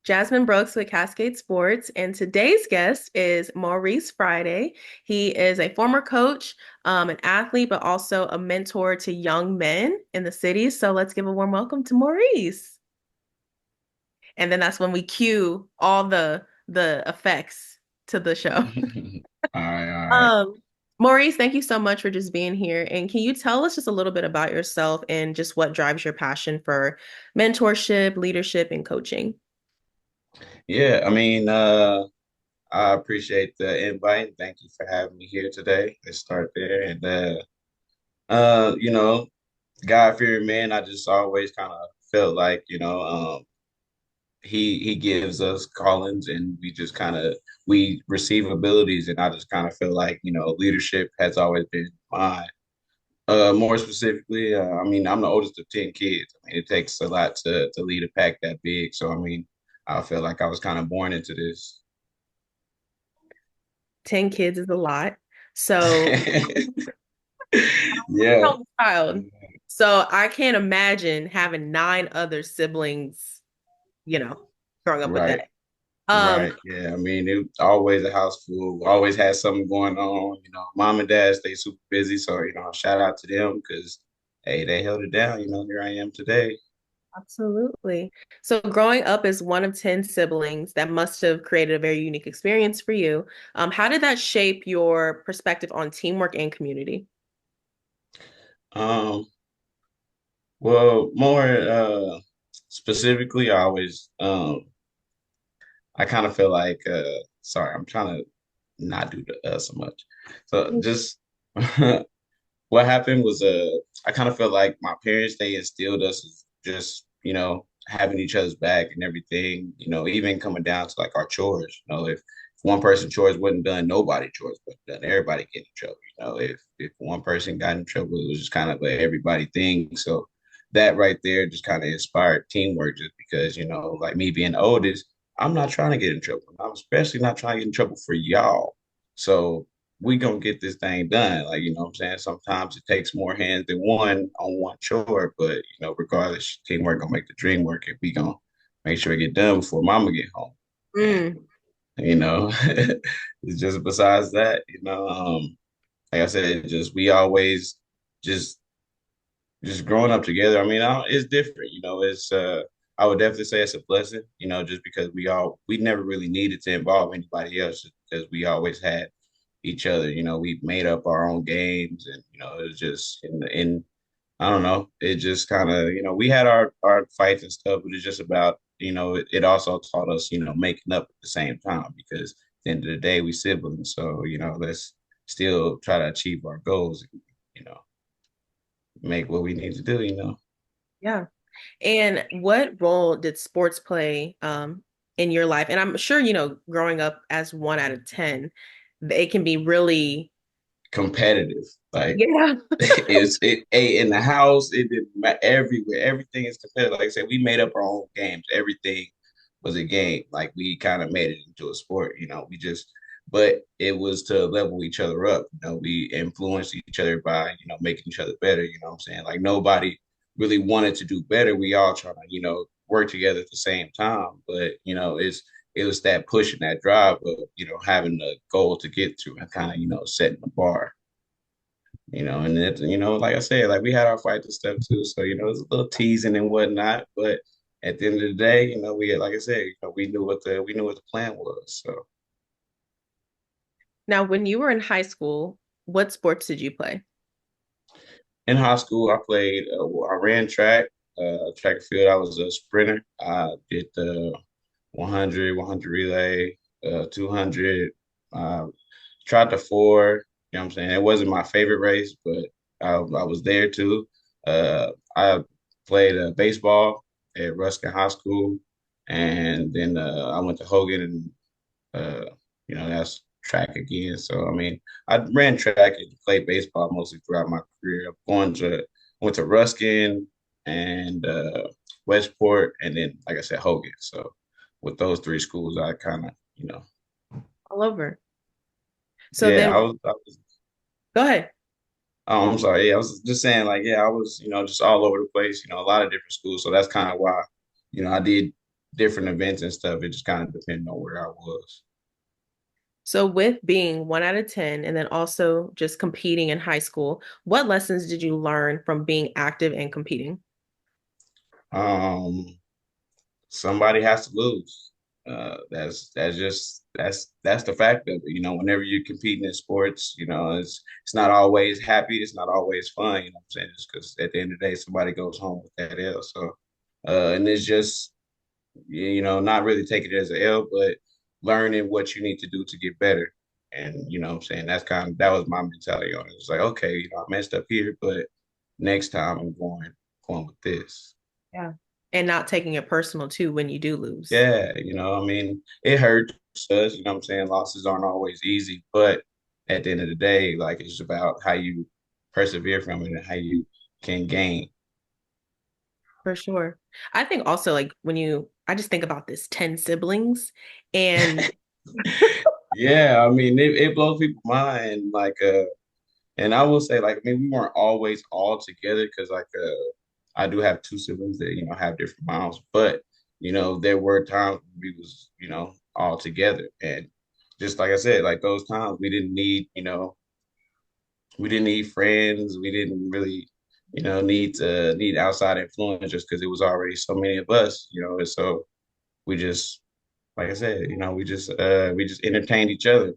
Jasmine Brooks with Cascade Sports, and today's guest is Maurice Friday. He is a former coach, an athlete, but also a mentor to young men in the city. So let's give a warm welcome to Maurice. And then that's when we cue all the effects to the show. All right, all right. Um, Maurice, thank you so much for just being here. And can you tell us just a little bit about yourself and just what drives your passion for mentorship, leadership, and coaching? Yeah, I appreciate the invite. Thank you for having me here today. Let's start there. And uh, you know, God-fearing man, I just always kind of felt like, he gives us callings and we just kind of we receive abilities, and I just kind of feel like, leadership has always been mine. More specifically, I'm the oldest of 10 kids. I mean, it takes a lot to lead a pack that big. So I feel like I was kind of born into this. 10 kids is a lot. So, Yeah. only child. So I can't imagine having nine other siblings, you know, growing up with Right. that. Um, Right. Yeah. I mean, it always a house full. Always had something going on. Mom and dad stay super busy. So, shout out to them because hey, they held it down. Here I am today. Absolutely. So growing up as one of 10 siblings, that must have created a very unique experience for you. How did that shape your perspective on teamwork and community? Um, well, more specifically, I kind of feel like sorry, I'm trying to not do the so much. So just what happened was I kind of felt like my parents, they instilled us as just, having each other's back and everything, even coming down to like our chores. If one person chores wasn't done, nobody chores wasn't done. Everybody get in trouble. If one person got in trouble, it was just kind of a everybody thing. So that right there just kind of inspired teamwork, just because, like me being the oldest, I'm not trying to get in trouble. I'm especially not trying to get in trouble for y'all. So we gonna get this thing done. Like, what I'm saying? Sometimes it takes more hands than one on one chore, but regardless, teamwork gonna make the dream work, and we gonna make sure it get done before mama get home. And Mm, you know, it's just besides that, like I said, just we always just just growing up together. It's different. It's I would definitely say it's a blessing. Just because we never really needed to involve anybody else, just because we always had each other. We made up our own games, and it was just in I don't know. It just kind of, we had our fights and stuff, but it's just about, it also taught us, making up at the same time, because at the end of the day, we siblings. So, let's still try to achieve our goals, and, make what we need to do. yeah. And what role did sports play in your life? And I'm sure, growing up as one out of 10, it can be really, Competitive. Like yeah. in the house, it didn't matter everywhere. Everything is competitive. Like I said, we made up our own games. Everything was a game. Like we kind of made it into a sport. We just, but it was to level each other up. We influenced each other by, making each other better. You know what I'm saying? Like nobody really wanted to do better. We all trying to, work together at the same time. But, it was that push and that drive of, having a goal to get to, and kind of, setting the bar. And it, like I said, like we had our fights and stuff too. So, it's a little teasing and whatnot. But at the end of the day, we, like I said, we knew what the plan was. So Now, when you were in high school, what sports did you play? in high school, I ran track and field. I was a sprinter. I did the 100 relay, 200, uh, tried the four. You know what I'm saying? It wasn't my favorite race, but I was there too. I played baseball at Ruskin High School, and then I went to Hogan, and that's track again. So I ran track and played baseball mostly throughout my career. Went to Ruskin and Westport, and then like I said, Hogan. So with those three schools, I kind of, All over. So yeah, then, I was. go ahead. Oh, I'm sorry. Yeah, I was just saying, like, yeah, I was, just all over the place. A lot of different schools. So that's kind of why, I did. different events and stuff. It just kind of depended on where I was. So, with being 1 out of 10 and then also just competing in high school, what lessons did you learn from being active and competing? Um, Somebody has to lose. That's the fact of it. You know, whenever you're competing in sports, you know, it's not always happy. It's not always fun. You know what I'm saying? Just because at the end of the day, somebody goes home with that L. So, and it's just you know, not really taking it as an L, but learning what you need to do to get better. And you know what I'm saying? That was my mentality on it. It's like, okay, you know, I messed up here, but next time I'm going with this. Yeah. And not taking it personal too when you do lose. Yeah, you know, I mean, it hurts us, you know what I'm saying? Losses aren't always easy, but at the end of the day, like it's about how you persevere from it and how you can gain. For sure. I think also like I just think about this 10 siblings and Yeah, I mean, it blows people's mind. And I will say, like, I mean, we weren't always all together because, I do have two siblings that, you know, have different moms, but, you know, there were times when we was, you know, all together. And just like I said, like those times we didn't need, you know, we didn't need friends. We didn't really, you know, need outside influence just because it was already so many of us, you know, and so we just, like I said, you know, we just entertained each other.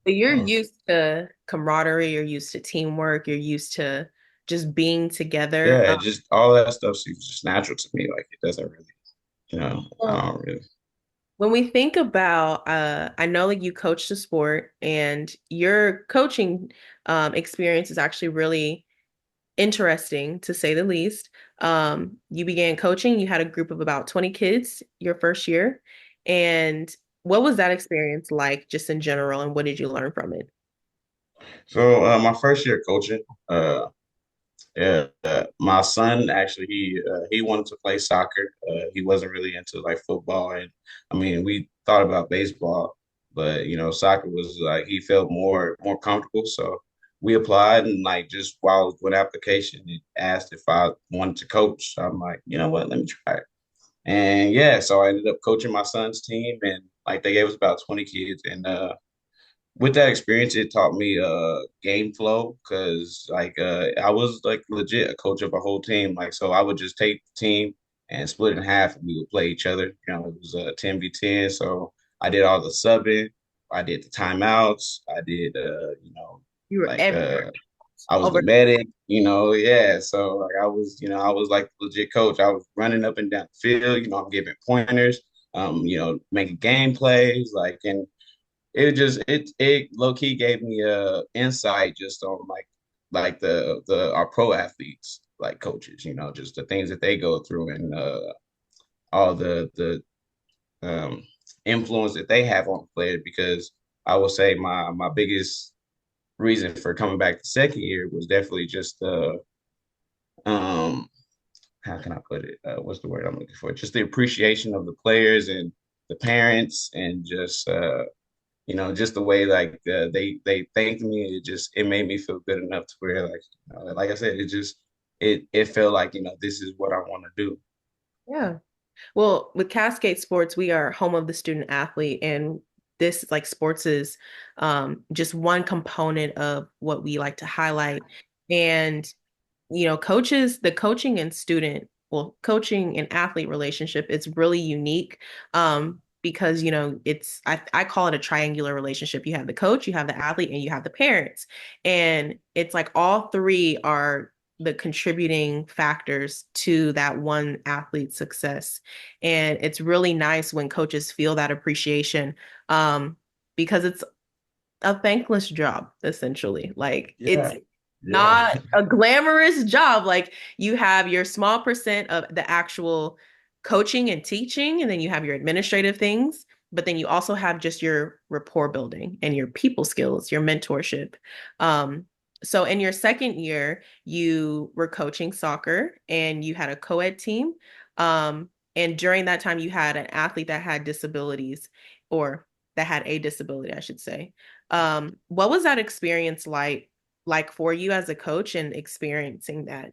you're So, used to camaraderie, you're used to teamwork, you're used to just being together. yeah, just all that stuff seems just natural to me. Like it doesn't really, you know, I Well, don't really. when we think about, I know like you coach the sport and your coaching experience is actually really interesting to say the least. You began coaching, you had a group of about 20 kids your first year. And what was that experience like just in general, and what did you learn from it? So my first year coaching, yeah, my son actually he wanted to play soccer. He wasn't really into like football, and I mean we thought about baseball, but you know soccer was like he felt more comfortable. So we applied, and like just while I was doing application, it asked if I wanted to coach. So I'm like, you know what, let me try it. And yeah, so I ended up coaching my son's team, and like they gave us about 20 kids, and with that experience, it taught me game flow because I was like legit a coach of a whole team. Like so, I would just take the team and split in half, and we would play each other. You know, it was 10v10. So I did all the subbing, I did the timeouts, I did you know You were like everywhere. I was the Over. medic. You know, yeah. So like I was, you know, I was like the legit coach. I was running up and down the field. You know, I'm giving pointers. You know, making game plays. Like and it low key gave me a insight just on like the our pro athletes like coaches, you know, just the things that they go through and all the um influence that they have on the player because I would say my biggest reason for coming back the second year was definitely just um how can I put it? What's the word I'm looking for? Just the appreciation of the players and the parents and just you know, just the way like they thanked me, it made me feel good enough to where like I said, it felt like you know this is what I want to do. Yeah. Well, with Cascade Sports, we are home of the student athlete, and this like sports is just one component of what we like to highlight. And the coaching and coaching and athlete relationship is really unique because I call it a triangular relationship. You have the coach, you have the athlete, and you have the parents. And it's like all three are the contributing factors to that one athlete's success. And it's really nice when coaches feel that appreciation because it's a thankless job, essentially. Like it's Yeah, yeah, not a glamorous job. Like you have your small percent of the actual coaching and teaching, and then you have your administrative things, but then you also have just your rapport building and your people skills, your mentorship. So in your second year, you were coaching soccer and you had a co-ed team. And during that time, you had an athlete that had disabilities or that had a disability, I should say. What was that experience like for you as a coach and experiencing that?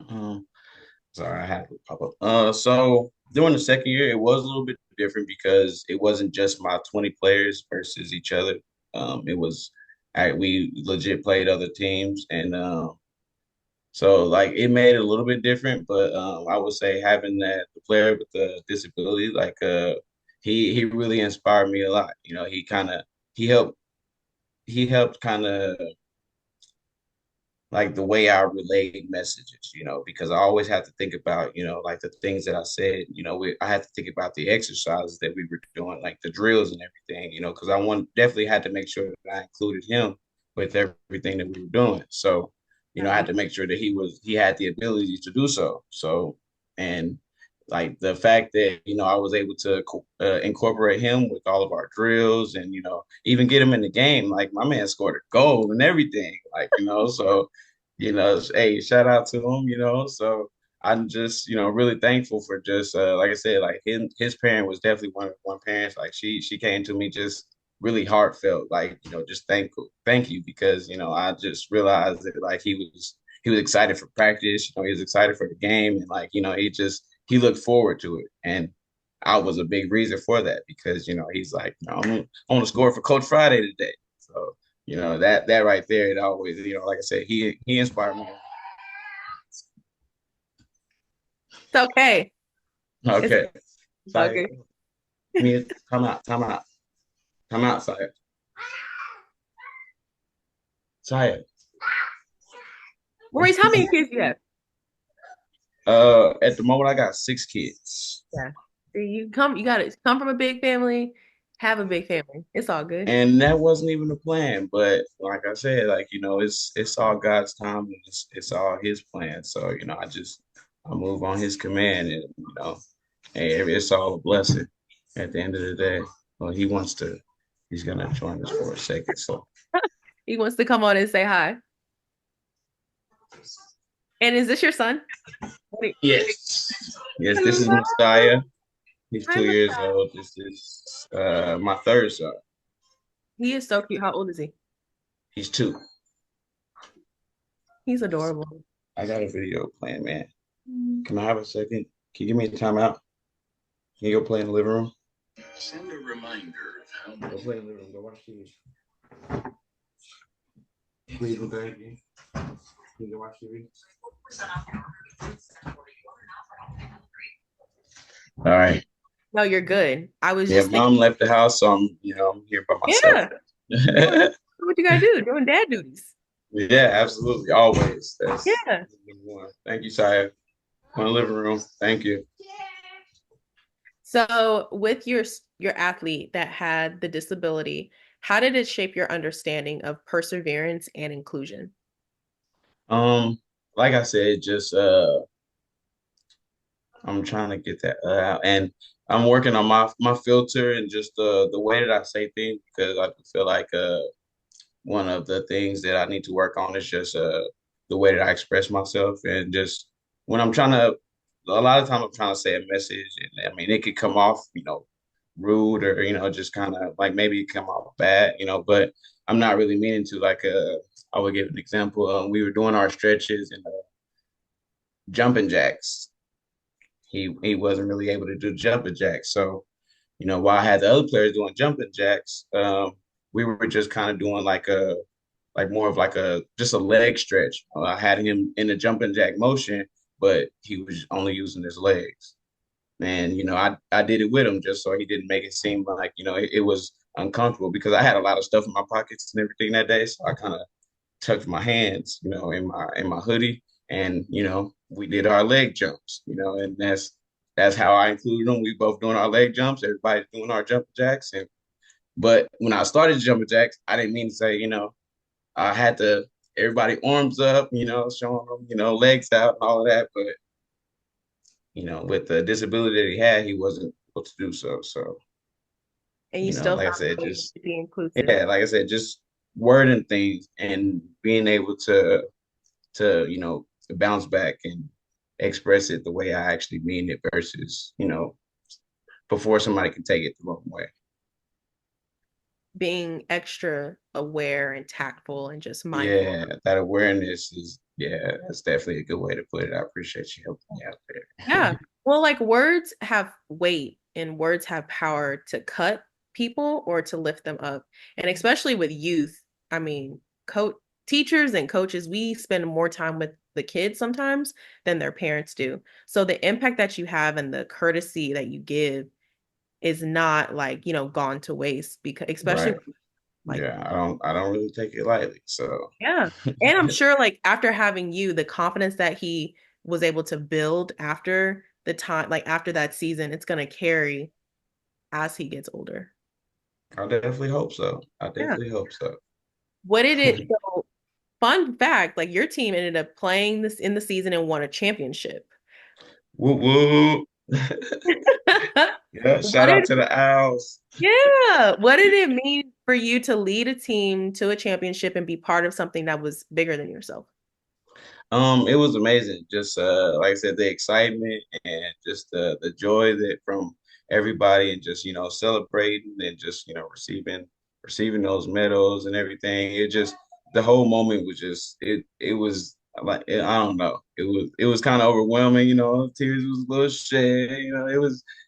um, Sorry, I had to pop up. So during the second year, it was a little bit different because it wasn't just my 20 players versus each other. It was, we legit played other teams, and so like it made it a little bit different. But I would say having that the player with the disability, like he really inspired me a lot. You know, he helped he helped kind of like the way I relayed messages, because I always have to think about, like the things that I said, I had to think about the exercises that we were doing, like the drills and everything, because definitely had to make sure that I included him with everything that we were doing. So, I had to make sure that he had the ability to do so. So, and like the fact that, I was able to incorporate him with all of our drills and, even get him in the game, like my man scored a goal and everything, like, so hey, shout out to him, So I'm just, really thankful for just like I said, like his parent was definitely one parent. Like she came to me just really heartfelt, like, just thank you, because, I just realized that like he was excited for practice, he was excited for the game, and like, he looked forward to it. And I was a big reason for that because, he's like, I want to score for Coach Friday today. So that right there, it always, like I said, he inspired me. It's okay. It's Okay. Saya, okay. me, come out, Saya. Saya. Maurice, how many kids do you have? At the moment, I got 6 kids, Yeah. See, you gotta come from a big family, have a big family. It's all good. and that wasn't even the plan. But like I said, like it's all God's time, and it's all His plan. So I move on His command, and hey, it's all a blessing at the end of the day. Well, he's gonna join us for a second. So He wants to come on and say hi. And is this your son? Wait. yes, yes, this is Hello. Messiah. He's Hi, 2 years Messiah. old. This is my third son. He is so cute. How old is he? He's 2. He's adorable. I got a video playing, man. Can I have a second? Can you give me a timeout? Can you go play in the living room? Send a reminder of how go play in the living room. Go watch TV. Please and thank you. Can you go watch TV? All right. No, you're good. I was Yeah, just thinking, mom left the house, so I'm here by myself. yeah, doing what you gotta do, doing dad duties. Yeah, absolutely. Always. That's Yeah. number one. Thank you, Saya. My living room. Thank you. So with your athlete that had the disability, how did it shape your understanding of perseverance and inclusion? Um, like I said, just I'm trying to get that out, and I'm working on my filter and just the way that I say things, because I feel like one of the things that I need to work on is just the way that I express myself, and just when I'm trying to, a lot of time I'm trying to say a message, and I mean it could come off, rude, or just kind of like maybe it come off bad, but I'm not really meaning to. Like I would give an example. We were doing our stretches and jumping jacks. He wasn't really able to do jumping jacks, so while I had the other players doing jumping jacks, we were just kind of doing like more of like a just a leg stretch. I had him in the jumping jack motion, but he was only using his legs. And I did it with him just so he didn't make it seem like it was uncomfortable, because I had a lot of stuff in my pockets and everything that day. So I kind of tucked my hands, in my hoodie, and we did our leg jumps, and that's how I included them. We both doing our leg jumps, everybody's doing our jumping jacks, and but when I started jumping jacks, I didn't mean to say, I had to everybody arms up, showing them, legs out and all of that. But with the disability that he had, he wasn't able to do so. So, And you still like I found said, a way just to be inclusive. yeah, like I said, just wording things and being able to bounce back and express it the way I actually mean it versus before somebody can take it the wrong way. being extra aware and tactful and just mindful. Yeah, that awareness is, yeah, that's definitely a good way to put it. I appreciate you helping me out Yeah. there. Well, like words have weight and words have power to cut people or to lift them up. And especially with youth, I mean, teachers and coaches, we spend more time with the kids sometimes than their parents do. So the impact that you have and the courtesy that you give is not like, gone to waste because especially Right. like Yeah, I don't really take it lightly. So yeah. And I'm sure like after having you, the confidence that he was able to build after the time, like after that season, it's going to carry as he gets older. I definitely hope so. I Yeah. definitely hope so. What did it, so fun fact, like your team ended up playing this in the season and won a championship. Woo woo. Yeah, What shout out did, to the Owls. yeah, what did it mean for you to lead a team to a championship and be part of something that was bigger than yourself? It was amazing. Just like I said, the excitement and just the joy that from everybody and just, celebrating and just, receiving those medals and everything. It just the whole moment was just it was like I don't know. It was kind of overwhelming, tears was a little shed,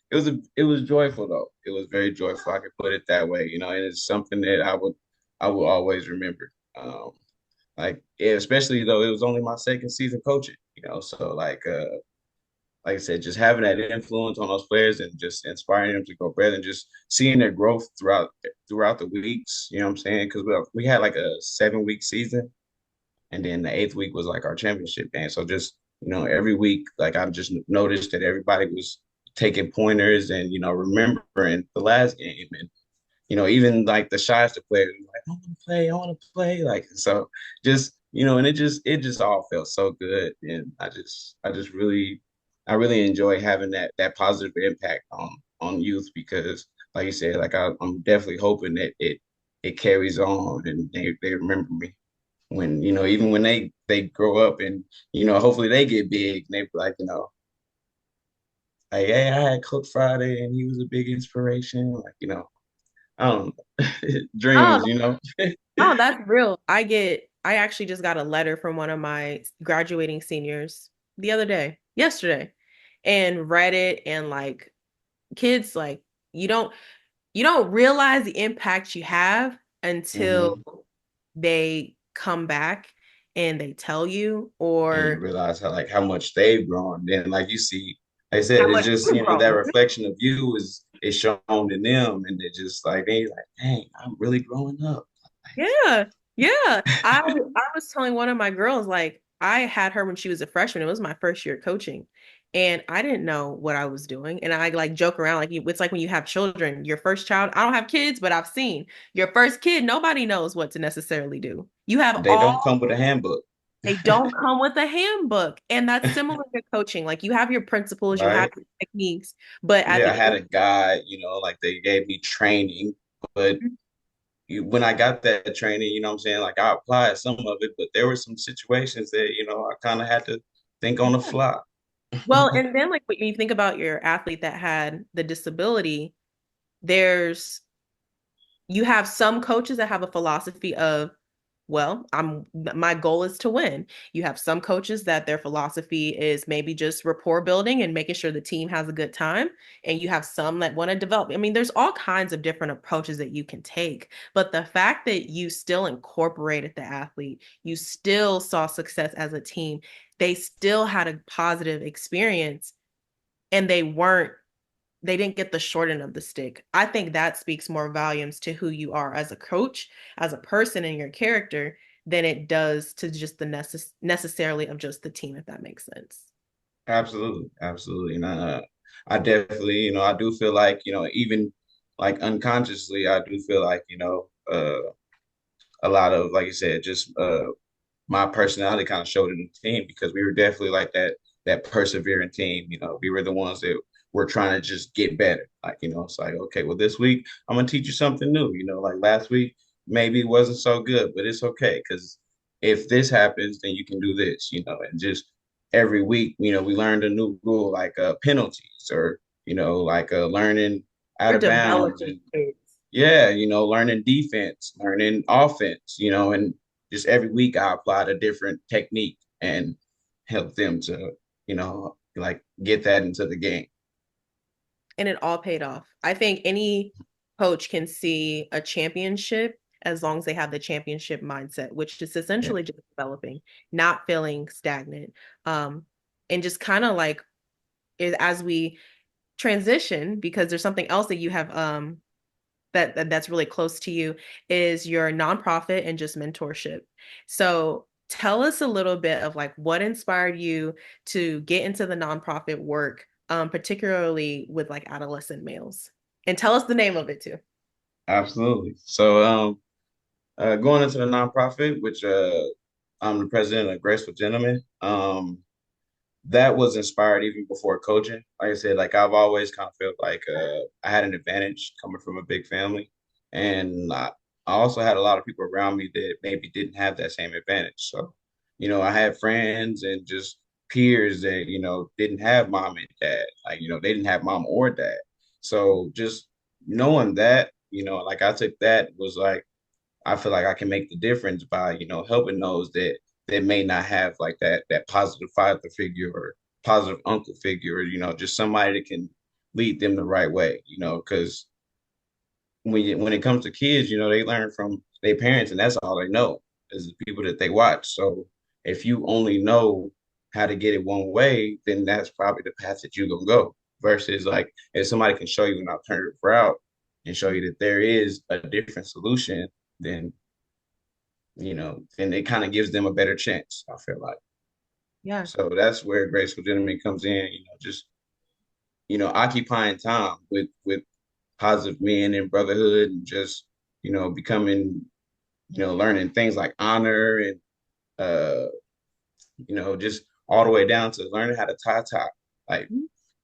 it was joyful though. It was very joyful. I could put it that way, and it's something that I will always remember. Like yeah, especially though it was only my second season coaching, so like I said, just having that influence on those players and just inspiring them to go better and just seeing their growth throughout the weeks, you know what I'm saying? Because we had like a 7 week season, and then the eighth week was like our championship game. So just every week, like I just noticed that everybody was taking pointers and remembering the last game and even like the shyest of players, like, I want to play. Like, so just, and it just all felt so good. And I really enjoy having that positive impact on youth because like you said, like I'm definitely hoping that it carries on and they remember me when, even when they grow up and, hopefully they get big and they be like, like, hey, I had Cook Friday and he was a big inspiration. Like, I don't know. Oh, Dreams, you know? oh, that's real. I actually just got a letter from one of my graduating seniors the other day, yesterday, and read it and like kids like you don't you don't realize the impact you have until Hmm. they come back and they tell you And you or realize how much they've grown. Then like you see, like I how said, it's much just, you've that grown. reflection of you is shown in them and they're just like dang, I'm really growing up. Yeah. Yeah. I was telling one of my girls, like, I had her when she was a freshman. It was my first year coaching. And I didn't know what I was doing. And I like joke around, like it's like when you have children, your first child. I don't have kids, but I've seen your first kid, nobody knows what to necessarily do. You have They don't all, come with a handbook, they don't come with a handbook. And that's similar to coaching. Like you have your principles, you have right? your techniques, but at Yeah, I the had end, a guide, like they gave me training, but when I got that training, you know what I'm saying? Like I applied some of it, but there were some situations that, I kind of had to think on the yeah. fly. Well, and then like when you think about your athlete that had the disability, there's you have some coaches that have a philosophy of, well, my goal is to win. You have some coaches that their philosophy is maybe just rapport building and making sure the team has a good time. And you have some that want to develop. I mean, there's all kinds of different approaches that you can take. But the fact that you still incorporated the athlete, you still saw success as a team, they still had a positive experience and they didn't get the short end of the stick. I think that speaks more volumes to who you are as a coach, as a person, and your character than it does to just the necessarily of just the team, if that makes sense. Absolutely, absolutely. And I definitely, I do feel like, even like unconsciously, I do feel like, a lot of, like you said, just my personality kind of showed in the team because we were definitely like that persevering team. We were the ones that were trying to just get better. Like, it's like, okay, well, this week I'm gonna teach you something new. Like last week maybe it wasn't so good, but it's okay because if this happens, then you can do this. And just every week, we learned a new rule like penalties or like learning out You're of bounds developing and kids. yeah, learning defense, learning offense, and just every week I applied a different technique and help them to, like get that into the game. And it all paid off. I think any coach can see a championship as long as they have the championship mindset, which is Yeah, essentially just developing, not feeling stagnant. Um, and just kind of like as we transition, because there's something else that you have that's really close to you is your nonprofit and just mentorship. So tell us a little bit of like what inspired you to get into the nonprofit work, particularly with like adolescent males. And tell us the name of it too. absolutely. So, going into the nonprofit, which I'm the president of Graceful Gentlemen. That was inspired even before coaching. Like I said, like I've always kind of felt like I had an advantage coming from a big family, and I also had a lot of people around me that maybe didn't have that same advantage. So, I had friends and just peers that didn't have mom and dad. Like they didn't have mom or dad. So just knowing that, like I took that was like I feel like I can make the difference by, helping those that may not have like that positive father figure or positive uncle figure, or, just somebody that can lead them the right way, because when it comes to kids, they learn from their parents and that's all they know is the people that they watch. So if you only know how to get it one way, then that's probably the path that you're gonna go. Versus like if somebody can show you an alternative route and show you that there is a different solution, then then it kind of gives them a better chance, I feel like. Yeah. So that's where Graceful Gentleman comes in, just, occupying time with positive men and brotherhood and just, becoming, learning things like honor and just all the way down to learning how to tie. Like,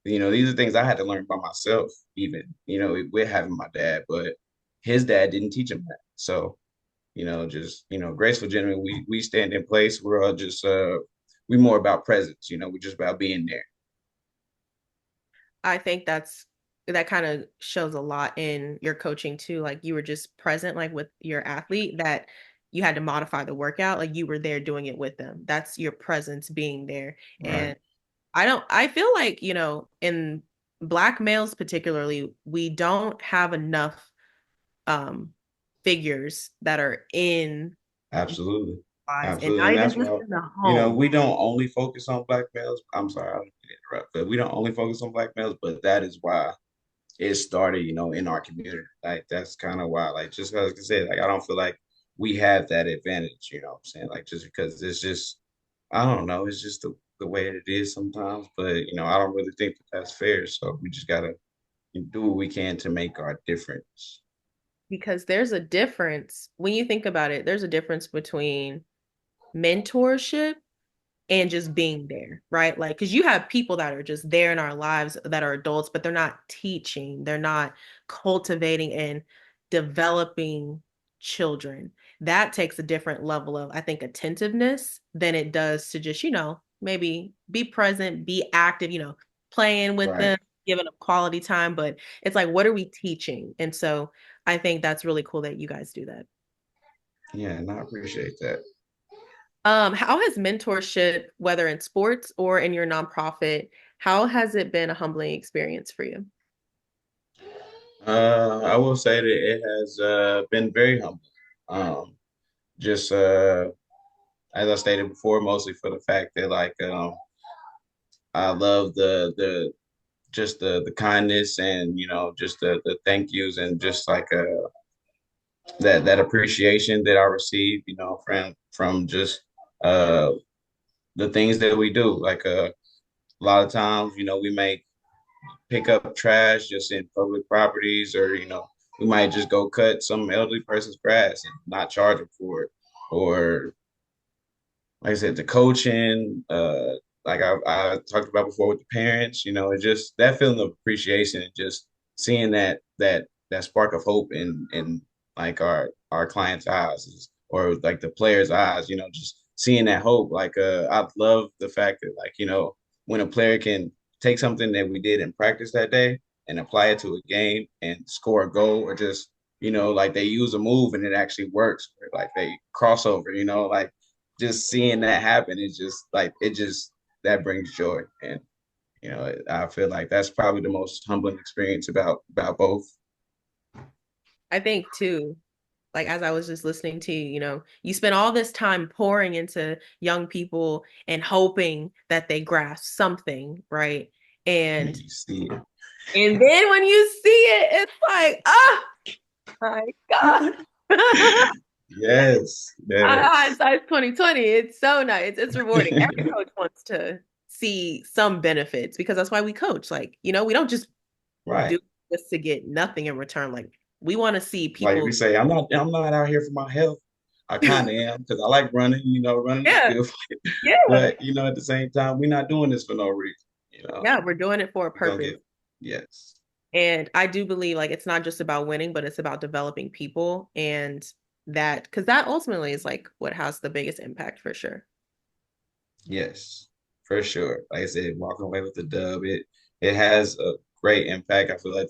these are things I had to learn by myself, even, with having my dad, but his dad didn't teach him that. So just graceful gentlemen, we stand in place. We're all just we more about presence, we're just about being there. I think that kind of shows a lot in your coaching too. Like you were just present, like with your athlete, that you had to modify the workout. Like you were there doing it with them. That's your presence being there. Right. And I feel like, in Black males particularly, we don't have enough um figures that are in Absolutely. lives and Absolutely. not And even that's just why, in the home. we don't only focus on black males. I'm sorry, I don't mean to interrupt, but we don't only focus on black males, but that is why it started, in our community. Like that's kind of why, like just like I said, like I don't feel like we have that advantage, what I'm saying? Like just because it's just I don't know, it's just the way it is sometimes. But I don't really think that that's fair. So we just gotta do what we can to make our difference. Because there's a difference when you think about it, there's a difference between mentorship and just being there, right? Like, because you have people that are just there in our lives that are adults, but they're not teaching, they're not cultivating and developing children. That takes a different level of, I think, attentiveness than it does to just, maybe be present, be active, playing with Right. them, giving them quality time. But it's like, what are we teaching? And so I think that's really cool that you guys do that. Yeah, and I appreciate that. How has mentorship, whether in sports or in your nonprofit, how has it been a humbling experience for you? I will say that it has been very humbling. Um, just as I stated before, mostly for the fact that like I love the just the kindness and just the thank yous and just like that appreciation that I receive, from just uh the things that we do. Like a lot of times, we may pick up trash just in public properties, or we might just go cut some elderly person's grass and not charge them for it, or like I said, the coaching, like I talked about before with the parents, it's just that feeling of appreciation and just seeing that spark of hope in like our clients' eyes or like the players' eyes, just seeing that hope. Like I love the fact that like, when a player can take something that we did in practice that day and apply it to a game and score a goal or just like they use a move and it actually works, or like they crossover, like just seeing that happen, it's just like that brings joy. And I feel like that's probably the most humbling experience about both. I think too, like as I was just listening to you, you spend all this time pouring into young people and hoping that they grasp something, right? And You see and then when you see it, it's like, oh my God. it. Yes, yes. Hindsight's 2020. It's so nice. It's rewarding. Every coach wants to see some benefits because that's why we coach. Like, we don't just Right. do this to get nothing in return. Like, we want to see Like we people. say, I'm not out here for my health. I kind of am because I like running. Running is Yeah, good, yeah, but at the same time, we're not doing this for no reason. yeah. We're doing it for a We're gonna purpose. get yes, And I do believe like it's not just about winning, but it's about developing people and that because that ultimately is like what has the biggest impact for sure. yes, for sure. Like I said, walking away with the dub, it has a great impact. I feel like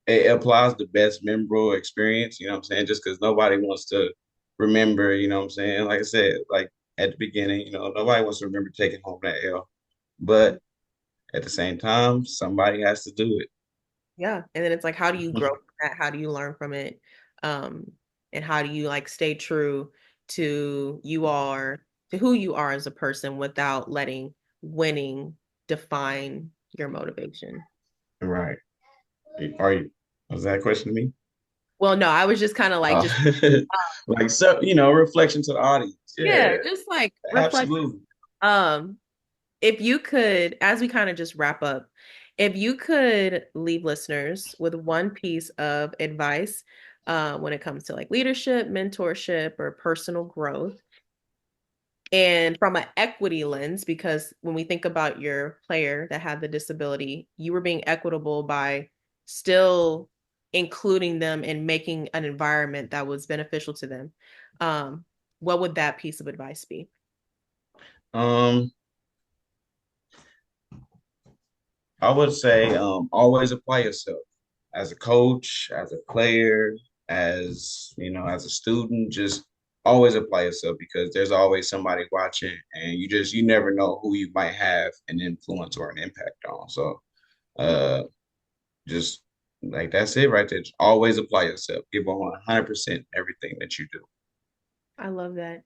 it applies the best memorable experience. You know what I'm saying? Just because nobody wants to remember. You know what I'm saying? Like I said, like at the beginning, nobody wants to remember taking home that L, but at the same time, somebody has to do Yeah. And then it's like, how do you grow it. from that? How do you learn from it? Um, and how do you like stay true to to who you are as a person without letting winning define your motivation? Right. Are you? Was that a question to me? Well, no, I was just kind of like Uh, just like so, reflection to the audience. Yeah, yeah, just like reflect. absolutely. Um, if you could, as we kind of just wrap up, if you could leave listeners with one piece of advice when it comes to like leadership, mentorship, or personal growth, and from an equity lens, because when we think about your player that had the disability, you were being equitable by still including them and making an environment that was beneficial to them. Um, what would that piece of advice be? Um, I would say always apply yourself as a coach, as a player, as a student. Just always apply yourself because there's always somebody watching, and you never know who you might have an influence or an impact on. So, uh, just like that's it right there. Just always apply yourself. Give 100% everything that you do. I love that.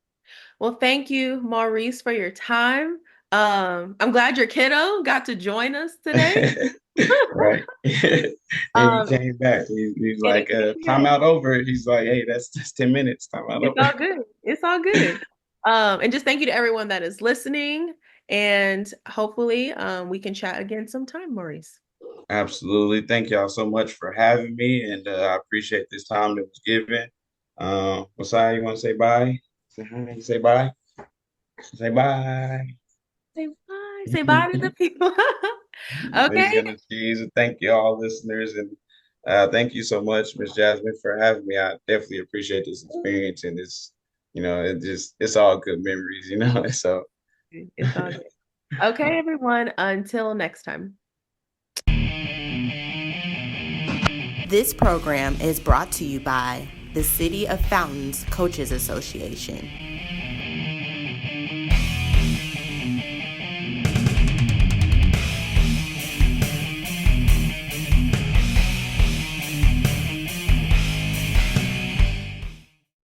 Well, thank you, Maurice, for your time. I'm glad your kiddo got to join us today. Right. And he Um, came back. He's and like, yeah, time out over. He's like, hey, that's 10 minutes. Time out it's over. all good. It's all good. And just thank you to everyone that is listening. And hopefully, we can chat again sometime, Maurice. Absolutely. Thank y'all so much for having me. And I appreciate this time that was given. Messiah, you want to say bye? Say hi. Say bye. Say bye. Say bye. Say bye to the people. These Okay. gonna cheese. And thank you all listeners. And thank you so much, Miss Jasmine, for having me. I definitely appreciate this experience and this, it's all good memories, So It's all good. Okay, everyone. Until next time. This program is brought to you by the City of Fountains Coaches Association.